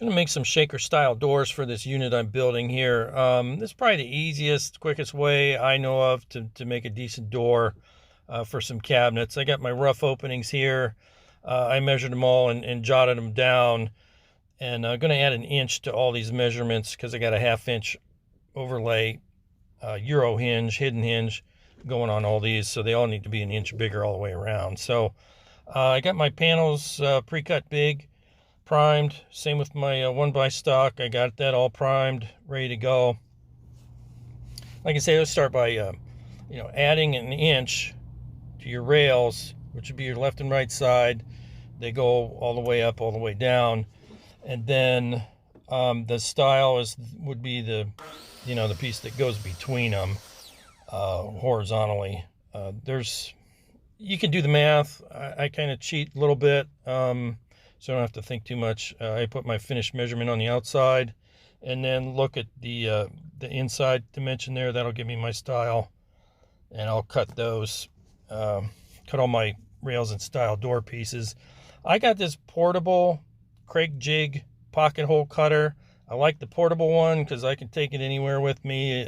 Going to make some shaker style doors for this unit I'm building here. This is probably the easiest, quickest way I know of to make a decent door for some cabinets. I got my rough openings here. I measured them all and jotted them down. And I'm going to add an inch to all these measurements because I got a 1/2 inch overlay Euro hinge, hidden hinge going on all these. So they all need to be an inch bigger all the way around. So I got my panels pre-cut big, primed. Same with my 1x stock. I got that all primed, ready to go. Like I say, let's start by adding an inch to your rails, which would be your left and right side. They go all the way up, all the way down, and then the stile would be the piece that goes between them horizontally. You can do the math. I kind of cheat a little bit. So I don't have to think too much. I put my finished measurement on the outside and then look at the inside dimension there. That'll give me my stile, and I'll cut those, cut all my rails and stile door pieces. I got this portable Kreg Jig pocket hole cutter. I like the portable one because I can take it anywhere with me.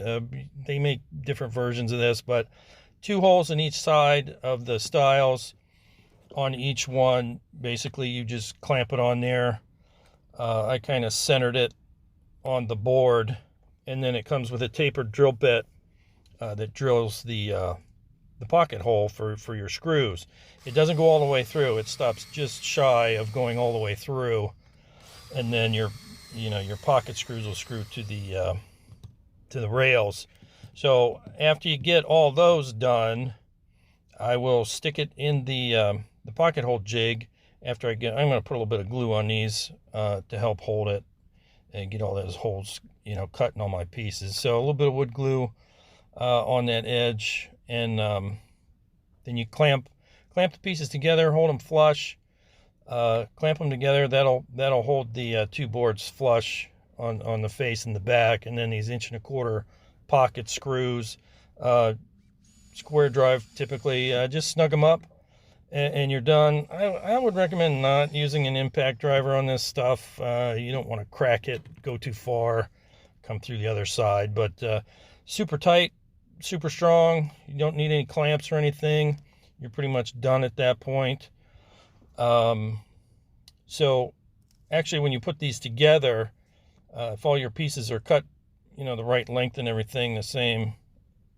They make different versions of this, but 2 holes in each side of the stiles. On each one, basically you just clamp it on there. I kind of centered it on the board, and then it comes with a tapered drill bit that drills the pocket hole for your screws. It doesn't go all the way through. It stops just shy of going all the way through, and then your pocket screws will screw to the rails. So after you get all those done, I will stick it in the pocket hole jig. I'm going to put a little bit of glue on these to help hold it and get all those holes, cut in all my pieces. So a little bit of wood glue on that edge, and then you clamp the pieces together, hold them flush, clamp them together. That'll hold the 2 boards flush on the face and the back, and then these 1.25" pocket screws, square drive typically, just snug them up and you're done. I would recommend not using an impact driver on this stuff. You don't want to crack it, go too far, come through the other side. But super tight, super strong. You don't need any clamps or anything. You're pretty much done at that point. So actually, when you put these together, if all your pieces are cut the right length and everything the same,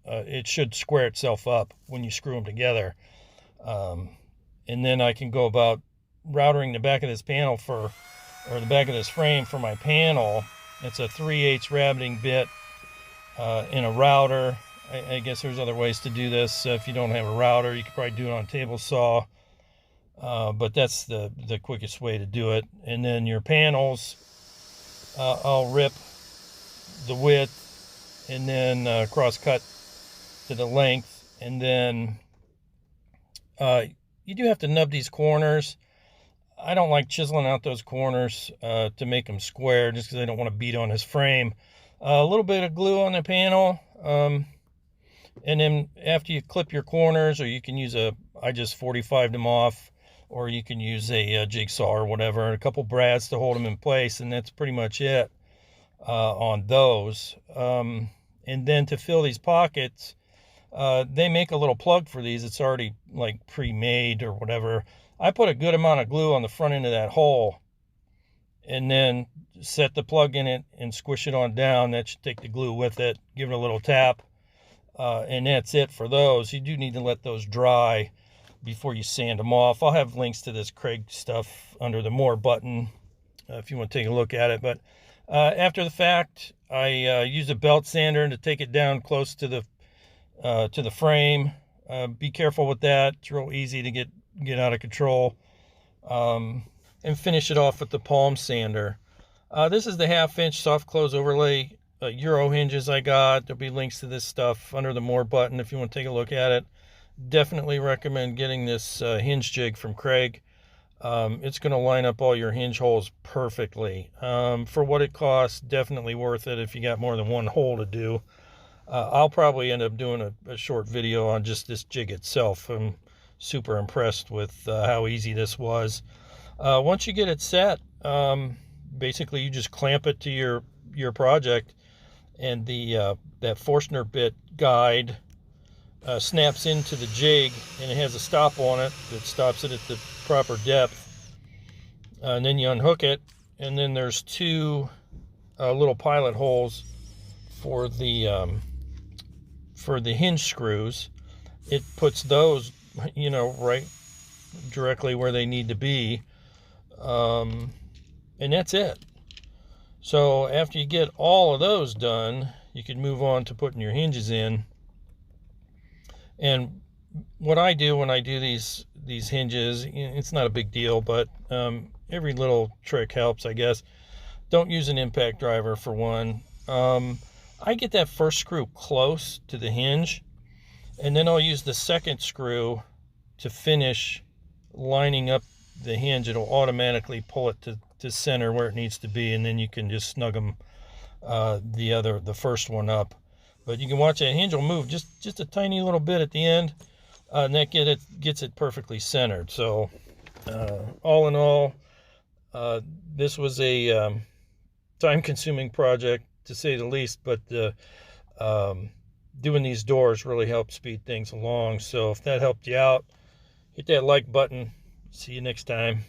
it should square itself up when you screw them together. And then I can go about routering the back of this panel or the back of this frame for my panel. It's a 3/8 rabbiting bit in a router. I guess there's other ways to do this. If you don't have a router, you could probably do it on a table saw. But that's the quickest way to do it. And then your panels, I'll rip the width and then cross cut to the length, and then you do have to nub these corners. I don't like chiseling out those corners to make them square, just because I don't want to beat on this frame. A little bit of glue on the panel, and then after you clip your corners, or you can use I just 45'd them off, or you can use a jigsaw or whatever, and a couple brads to hold them in place, and that's pretty much it on those. And then to fill these pockets, they make a little plug for these. It's already like pre-made or whatever. I put a good amount of glue on the front end of that hole, and then set the plug in it and squish it on down. That should take the glue with it. Give it a little tap, and that's it for those. You do need to let those dry before you sand them off. I'll have links to this Kreg stuff under the More button if you want to take a look at it. But after the fact, I use a belt sander to take it down close to the frame. Be careful with that. It's real easy to get out of control. And finish it off with the palm sander. This is the 1/2 inch soft close overlay Euro hinges I got. There'll be links to this stuff under the More button if you want to take a look at it. Definitely recommend getting this hinge jig from Kreg. It's going to line up all your hinge holes perfectly. For what it costs, definitely worth it if you got more than one hole to do. I'll probably end up doing a short video on just this jig itself. I'm super impressed with how easy this was. Once you get it set, basically you just clamp it to your project, and the that Forstner bit guide snaps into the jig, and it has a stop on it that stops it at the proper depth. And then you unhook it, and then there's two little pilot holes for the hinge screws. It puts those, right directly where they need to be, and that's it. So after you get all of those done, you can move on to putting your hinges in. And what I do when I do these hinges, it's not a big deal, but every little trick helps, I guess. Don't use an impact driver for one. I get that first screw close to the hinge, and then I'll use the second screw to finish lining up the hinge. It'll automatically pull it to center where it needs to be, and then you can just snug them the first one up. But you can watch that hinge will move just a tiny little bit at the end, and that gets it perfectly centered. So all in all, this was a time-consuming project, to say the least, but doing these doors really helped speed things along. So if that helped you out, hit that like button. See you next time.